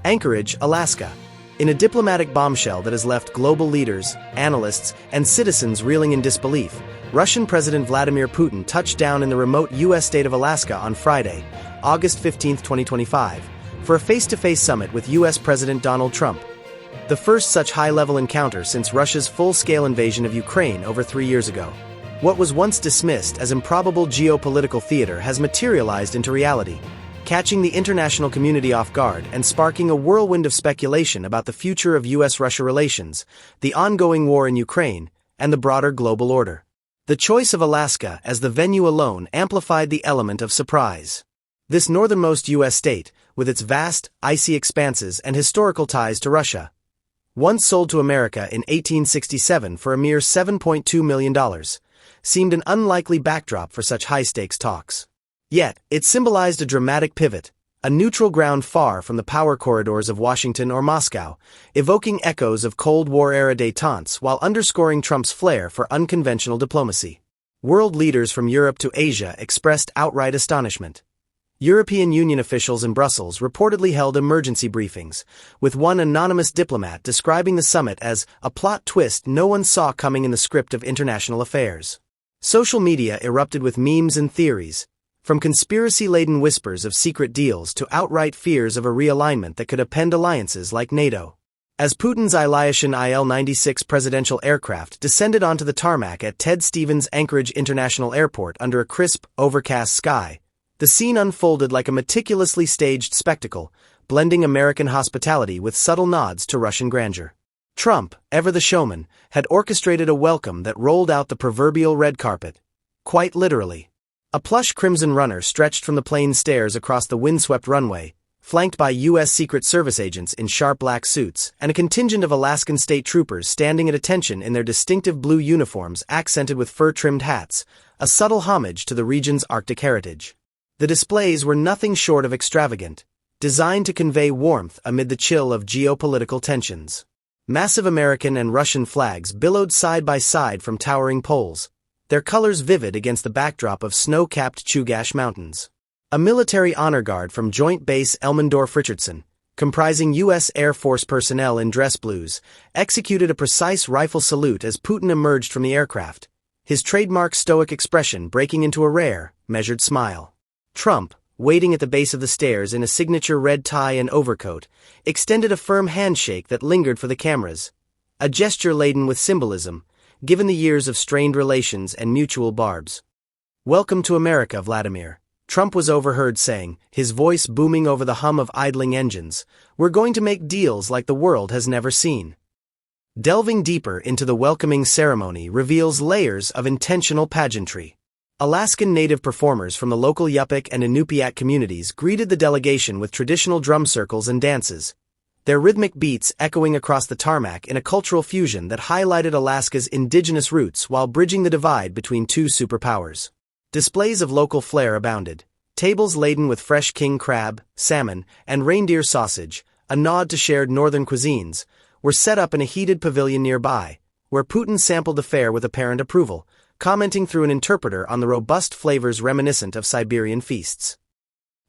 Anchorage, Alaska. In a diplomatic bombshell that has left global leaders, analysts, and citizens reeling in disbelief, Russian President Vladimir Putin touched down in the remote U.S. state of Alaska on Friday, August 15, 2025, for a face-to-face summit with U.S. President Donald Trump. The first such high-level encounter since Russia's full-scale invasion of Ukraine over 3 years ago. What was once dismissed as improbable geopolitical theater has materialized into reality, catching the international community off guard and sparking a whirlwind of speculation about the future of U.S.-Russia relations, the ongoing war in Ukraine, and the broader global order. The choice of Alaska as the venue alone amplified the element of surprise. This northernmost U.S. state, with its vast, icy expanses and historical ties to Russia, once sold to America in 1867 for a mere $7.2 million, seemed an unlikely backdrop for such high-stakes talks. Yet, it symbolized a dramatic pivot, a neutral ground far from the power corridors of Washington or Moscow, evoking echoes of Cold War-era détentes while underscoring Trump's flair for unconventional diplomacy. World leaders from Europe to Asia expressed outright astonishment. European Union officials in Brussels reportedly held emergency briefings, with one anonymous diplomat describing the summit as a plot twist no one saw coming in the script of international affairs. Social media erupted with memes and theories, from conspiracy-laden whispers of secret deals to outright fears of a realignment that could upend alliances like NATO. As Putin's Ilyushin Il-96 presidential aircraft descended onto the tarmac at Ted Stevens Anchorage International Airport under a crisp, overcast sky, the scene unfolded like a meticulously staged spectacle, blending American hospitality with subtle nods to Russian grandeur. Trump, ever the showman, had orchestrated a welcome that rolled out the proverbial red carpet. Quite literally. A plush crimson runner stretched from the plane's stairs across the windswept runway, flanked by U.S. Secret Service agents in sharp black suits and a contingent of Alaskan state troopers standing at attention in their distinctive blue uniforms accented with fur-trimmed hats, a subtle homage to the region's Arctic heritage. The displays were nothing short of extravagant, designed to convey warmth amid the chill of geopolitical tensions. Massive American and Russian flags billowed side by side from towering poles, their colors vivid against the backdrop of snow-capped Chugach Mountains. A military honor guard from Joint Base Elmendorf-Richardson, comprising U.S. Air Force personnel in dress blues, executed a precise rifle salute as Putin emerged from the aircraft, his trademark stoic expression breaking into a rare, measured smile. Trump, waiting at the base of the stairs in a signature red tie and overcoat, extended a firm handshake that lingered for the cameras, a gesture laden with symbolism, given the years of strained relations and mutual barbs. "Welcome to America, Vladimir," Trump was overheard saying, his voice booming over the hum of idling engines. "We're going to make deals like the world has never seen." Delving deeper into the welcoming ceremony reveals layers of intentional pageantry. Alaskan native performers from the local Yupik and Inupiat communities greeted the delegation with traditional drum circles and dances, their rhythmic beats echoing across the tarmac in a cultural fusion that highlighted Alaska's indigenous roots while bridging the divide between two superpowers. Displays of local flair abounded. Tables laden with fresh king crab, salmon, and reindeer sausage, a nod to shared northern cuisines, were set up in a heated pavilion nearby, where Putin sampled the fare with apparent approval, commenting through an interpreter on the robust flavors reminiscent of Siberian feasts.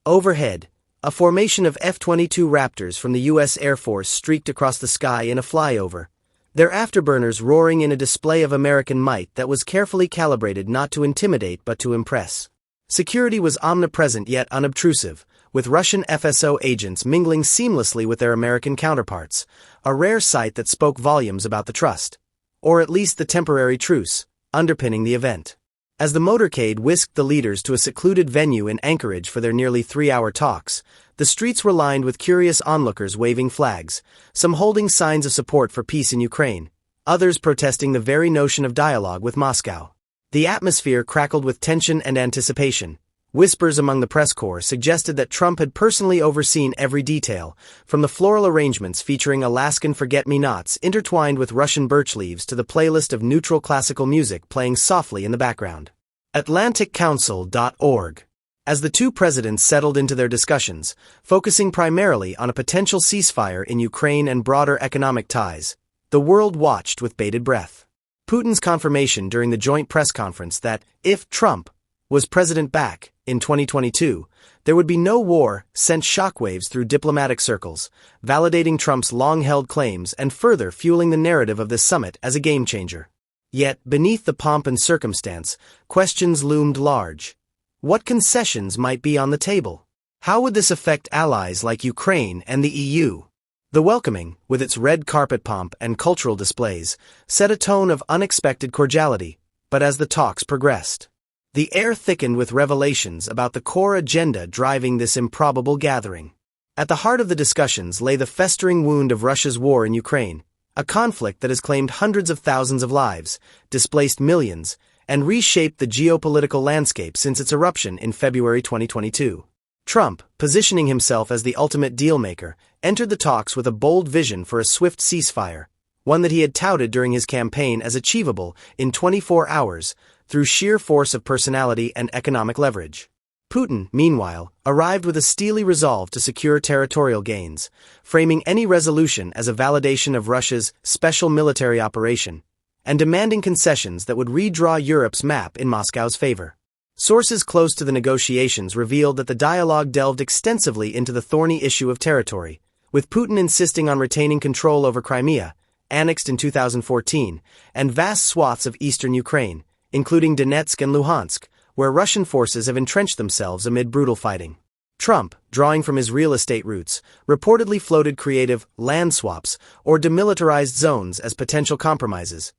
Overhead, a formation of F-22 Raptors from the U.S. Air Force streaked across the sky in a flyover, their afterburners roaring in a display of American might that was carefully calibrated not to intimidate but to impress. Security was omnipresent yet unobtrusive, with Russian FSO agents mingling seamlessly with their American counterparts, a rare sight that spoke volumes about the trust, or at least the temporary truce, underpinning the event. As the motorcade whisked the leaders to a secluded venue in Anchorage for their nearly 3-hour talks, the streets were lined with curious onlookers waving flags, some holding signs of support for peace in Ukraine, others protesting the very notion of dialogue with Moscow. The atmosphere crackled with tension and anticipation. Whispers among the press corps suggested that Trump had personally overseen every detail, from the floral arrangements featuring Alaskan forget-me-nots intertwined with Russian birch leaves to the playlist of neutral classical music playing softly in the background. AtlanticCouncil.org. As the two presidents settled into their discussions, focusing primarily on a potential ceasefire in Ukraine and broader economic ties, the world watched with bated breath. Putin's confirmation during the joint press conference that, if Trump Was President back? In 2022, there would be no war sent shockwaves through diplomatic circles, validating Trump's long-held claims and further fueling the narrative of this summit as a game-changer. Yet, beneath the pomp and circumstance, questions loomed large. What concessions might be on the table? How would this affect allies like Ukraine and the EU? The welcoming, with its red carpet pomp and cultural displays, set a tone of unexpected cordiality, but as the talks progressed, the air thickened with revelations about the core agenda driving this improbable gathering. At the heart of the discussions lay the festering wound of Russia's war in Ukraine, a conflict that has claimed hundreds of thousands of lives, displaced millions, and reshaped the geopolitical landscape since its eruption in February 2022. Trump, positioning himself as the ultimate dealmaker, entered the talks with a bold vision for a swift ceasefire, one that he had touted during his campaign as achievable in 24 hours through sheer force of personality and economic leverage. Putin, meanwhile, arrived with a steely resolve to secure territorial gains, framing any resolution as a validation of Russia's special military operation, and demanding concessions that would redraw Europe's map in Moscow's favor. Sources close to the negotiations revealed that the dialogue delved extensively into the thorny issue of territory, with Putin insisting on retaining control over Crimea, annexed in 2014, and vast swaths of eastern Ukraine, including Donetsk and Luhansk, where Russian forces have entrenched themselves amid brutal fighting. Trump, drawing from his real estate roots, reportedly floated creative land swaps or demilitarized zones as potential compromises.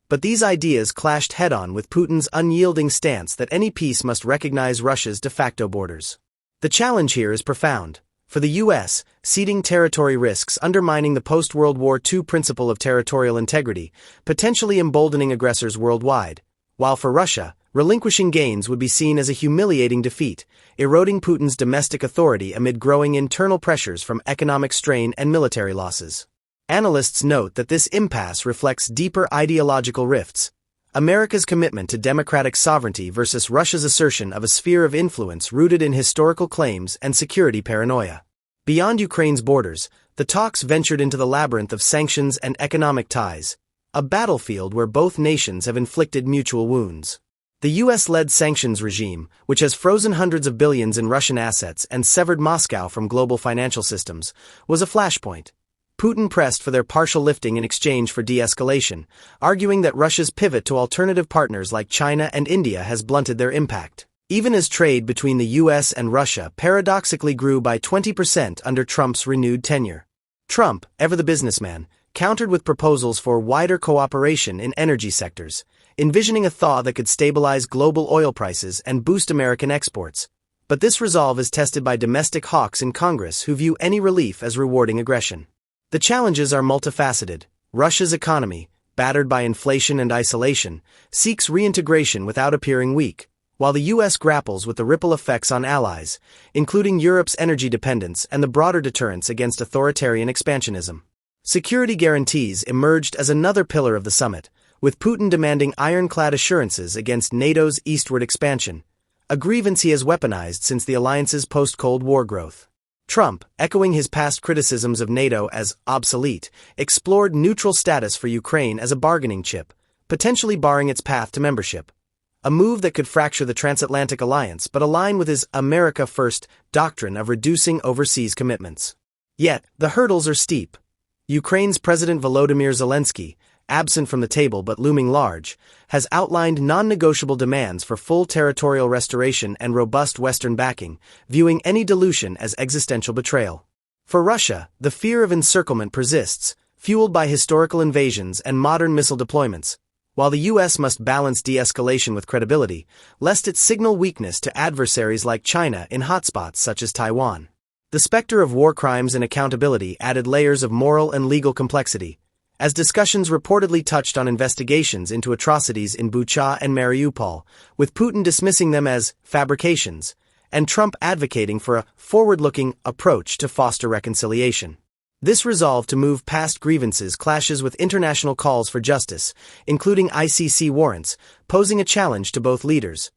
But these ideas clashed head-on with Putin's unyielding stance that any peace must recognize Russia's de facto borders. The challenge here is profound. For the U.S., ceding territory risks undermining the post-World War II principle of territorial integrity, potentially emboldening aggressors worldwide, while for Russia, relinquishing gains would be seen as a humiliating defeat, eroding Putin's domestic authority amid growing internal pressures from economic strain and military losses. Analysts note that this impasse reflects deeper ideological rifts. America's commitment to democratic sovereignty versus Russia's assertion of a sphere of influence rooted in historical claims and security paranoia. Beyond Ukraine's borders, the talks ventured into the labyrinth of sanctions and economic ties, a battlefield where both nations have inflicted mutual wounds. The U.S.-led sanctions regime, which has frozen hundreds of billions in Russian assets and severed Moscow from global financial systems, was a flashpoint. Putin pressed for their partial lifting in exchange for de-escalation, arguing that Russia's pivot to alternative partners like China and India has blunted their impact. Even as trade between the U.S. and Russia paradoxically grew by 20% under Trump's renewed tenure. Trump, ever the businessman, countered with proposals for wider cooperation in energy sectors, envisioning a thaw that could stabilize global oil prices and boost American exports. But this resolve is tested by domestic hawks in Congress who view any relief as rewarding aggression. The challenges are multifaceted. Russia's economy, battered by inflation and isolation, seeks reintegration without appearing weak, while the U.S. grapples with the ripple effects on allies, including Europe's energy dependence and the broader deterrence against authoritarian expansionism. Security guarantees emerged as another pillar of the summit, with Putin demanding ironclad assurances against NATO's eastward expansion, a grievance he has weaponized since the alliance's post-Cold War growth. Trump, echoing his past criticisms of NATO as obsolete, explored neutral status for Ukraine as a bargaining chip, potentially barring its path to membership. A move that could fracture the transatlantic alliance but align with his America First doctrine of reducing overseas commitments. Yet, the hurdles are steep. Ukraine's President Volodymyr Zelensky, absent from the table but looming large, has outlined non-negotiable demands for full territorial restoration and robust Western backing, viewing any dilution as existential betrayal. For Russia, the fear of encirclement persists, fueled by historical invasions and modern missile deployments, while the U.S. must balance de-escalation with credibility, lest it signal weakness to adversaries like China in hotspots such as Taiwan. The specter of war crimes and accountability added layers of moral and legal complexity, as discussions reportedly touched on investigations into atrocities in Bucha and Mariupol, with Putin dismissing them as fabrications, and Trump advocating for a forward-looking approach to foster reconciliation. This resolve to move past grievances clashes with international calls for justice, including ICC warrants, posing a challenge to both leaders.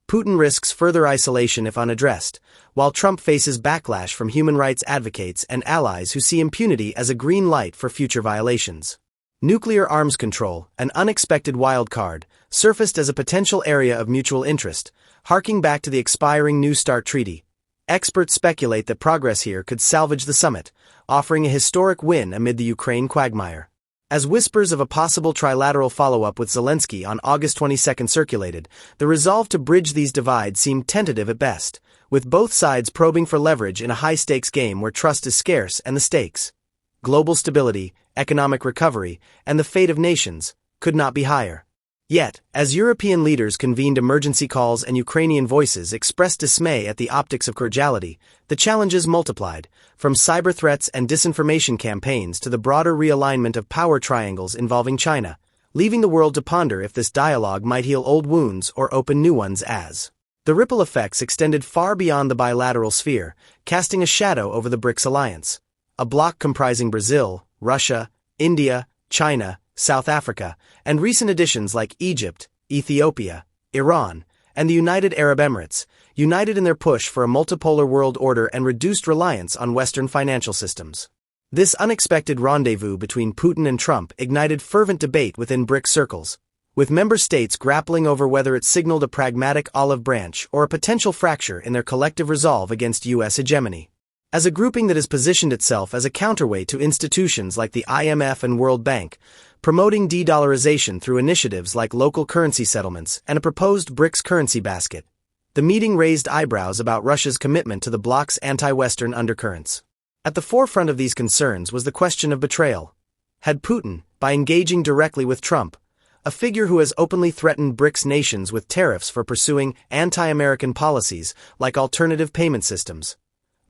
Putin risks further isolation if unaddressed, while Trump faces backlash from human rights advocates and allies who see impunity as a green light for future violations. Nuclear arms control, an unexpected wild card, surfaced as a potential area of mutual interest, Harking back to the expiring New START treaty, experts speculate that progress here could salvage the summit, offering a historic win amid the Ukraine quagmire. As whispers of a possible trilateral follow-up with Zelensky on August 22 circulated, the resolve to bridge these divides seemed tentative at best, with both sides probing for leverage in a high-stakes game where trust is scarce and the stakes, global stability, economic recovery, and the fate of nations, could not be higher. Yet, as European leaders convened emergency calls and Ukrainian voices expressed dismay at the optics of cordiality, the challenges multiplied, from cyber threats and disinformation campaigns to the broader realignment of power triangles involving China, leaving the world to ponder if this dialogue might heal old wounds or open new ones as. The ripple effects extended far beyond the bilateral sphere, casting a shadow over the BRICS alliance, a bloc comprising Brazil, Russia, India, China, South Africa, and recent additions like Egypt, Ethiopia, Iran, and the United Arab Emirates, united in their push for a multipolar world order and reduced reliance on Western financial systems. This unexpected rendezvous between Putin and Trump ignited fervent debate within BRICS circles, with member states grappling over whether it signaled a pragmatic olive branch or a potential fracture in their collective resolve against U.S. hegemony. As a grouping that has positioned itself as a counterweight to institutions like the IMF and World Bank, promoting de-dollarization through initiatives like local currency settlements and a proposed BRICS currency basket, the meeting raised eyebrows about Russia's commitment to the bloc's anti-Western undercurrents. At the forefront of these concerns was the question of betrayal. Had Putin, by engaging directly with Trump, a figure who has openly threatened BRICS nations with tariffs for pursuing anti-American policies like alternative payment systems,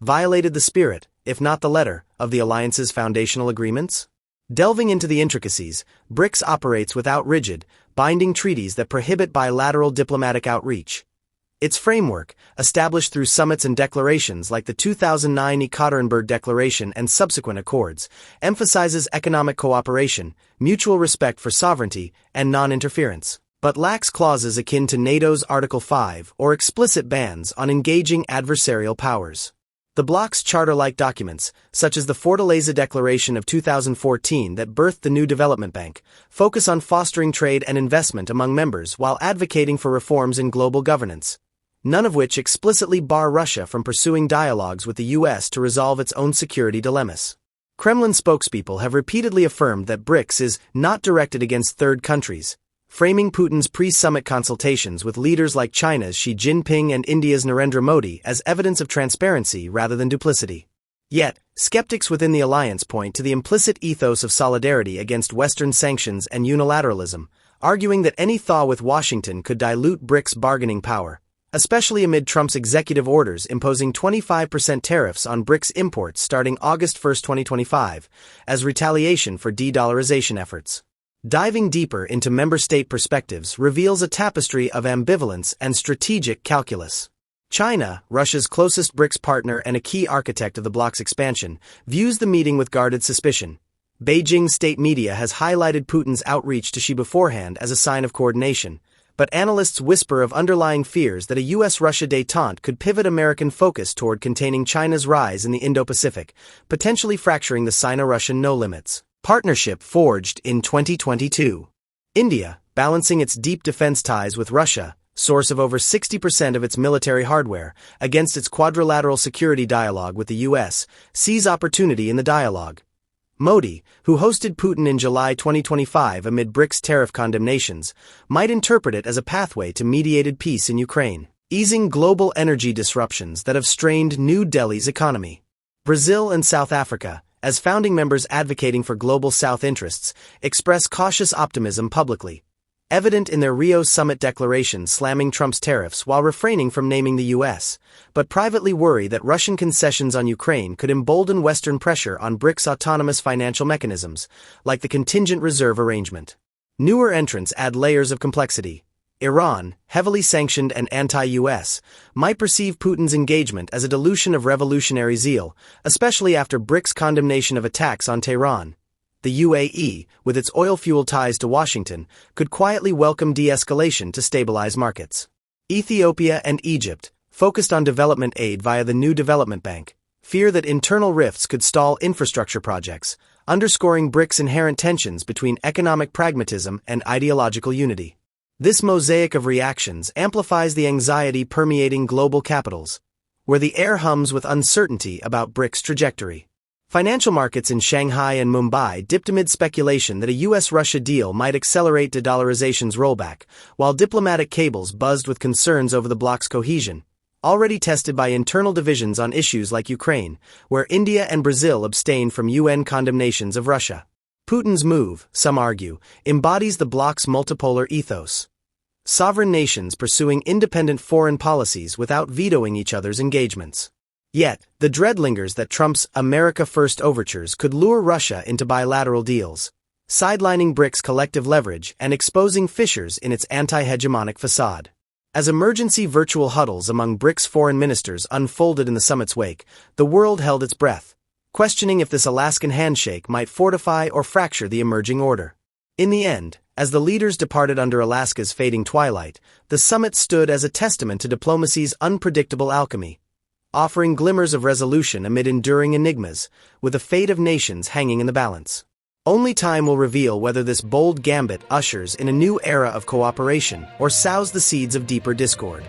violated the spirit, if not the letter, of the alliance's foundational agreements? Delving into the intricacies, BRICS operates without rigid, binding treaties that prohibit bilateral diplomatic outreach. Its framework, established through summits and declarations like the 2009 Ekaterinburg Declaration and subsequent accords, emphasizes economic cooperation, mutual respect for sovereignty, and non-interference, but lacks clauses akin to NATO's Article 5 or explicit bans on engaging adversarial powers. The bloc's charter-like documents, such as the Fortaleza Declaration of 2014 that birthed the new development bank, focus on fostering trade and investment among members while advocating for reforms in global governance, none of which explicitly bar Russia from pursuing dialogues with the U.S. to resolve its own security dilemmas. Kremlin spokespeople have repeatedly affirmed that BRICS is not directed against third countries, framing Putin's pre-summit consultations with leaders like China's Xi Jinping and India's Narendra Modi as evidence of transparency rather than duplicity. Yet, skeptics within the alliance point to the implicit ethos of solidarity against Western sanctions and unilateralism, arguing that any thaw with Washington could dilute BRICS' bargaining power, especially amid Trump's executive orders imposing 25% tariffs on BRICS imports starting August 1, 2025, as retaliation for de-dollarization efforts. Diving deeper into member state perspectives reveals a tapestry of ambivalence and strategic calculus. China, Russia's closest BRICS partner and a key architect of the bloc's expansion, views the meeting with guarded suspicion. Beijing state media has highlighted Putin's outreach to Xi beforehand as a sign of coordination, but analysts whisper of underlying fears that a U.S.-Russia détente could pivot American focus toward containing China's rise in the Indo-Pacific, potentially fracturing the Sino-Russian no-limits partnership forged in 2022. India, balancing its deep defense ties with Russia, source of over 60% of its military hardware, against its quadrilateral security dialogue with the U.S., sees opportunity in the dialogue. Modi, who hosted Putin in July 2025 amid BRICS tariff condemnations, might interpret it as a pathway to mediated peace in Ukraine, easing global energy disruptions that have strained New Delhi's economy. Brazil and South Africa, as founding members advocating for global South interests, express cautious optimism publicly, evident in their Rio summit declaration slamming Trump's tariffs while refraining from naming the U.S., but privately worry that Russian concessions on Ukraine could embolden Western pressure on BRICS' autonomous financial mechanisms, like the contingent reserve arrangement. Newer entrants add layers of complexity. Iran, heavily sanctioned and anti-U.S., might perceive Putin's engagement as a dilution of revolutionary zeal, especially after BRICS' condemnation of attacks on Tehran. The UAE, with its oil-fueled ties to Washington, could quietly welcome de-escalation to stabilize markets. Ethiopia and Egypt, focused on development aid via the new development bank, fear that internal rifts could stall infrastructure projects, underscoring BRICS' inherent tensions between economic pragmatism and ideological unity. This mosaic of reactions amplifies the anxiety permeating global capitals, where the air hums with uncertainty about BRICS' trajectory. Financial markets in Shanghai and Mumbai dipped amid speculation that a U.S.-Russia deal might accelerate de-dollarization's rollback, while diplomatic cables buzzed with concerns over the bloc's cohesion, already tested by internal divisions on issues like Ukraine, where India and Brazil abstained from UN condemnations of Russia. Putin's move, some argue, embodies the bloc's multipolar ethos. Sovereign nations pursuing independent foreign policies without vetoing each other's engagements. Yet, the dread lingers that Trump's America First overtures could lure Russia into bilateral deals, sidelining BRICS' collective leverage and exposing fissures in its anti-hegemonic facade. As emergency virtual huddles among BRICS foreign ministers unfolded in the summit's wake, the world held its breath, questioning if this Alaskan handshake might fortify or fracture the emerging order. In the end, as the leaders departed under Alaska's fading twilight, the summit stood as a testament to diplomacy's unpredictable alchemy, offering glimmers of resolution amid enduring enigmas, with the fate of nations hanging in the balance. Only time will reveal whether this bold gambit ushers in a new era of cooperation or sows the seeds of deeper discord.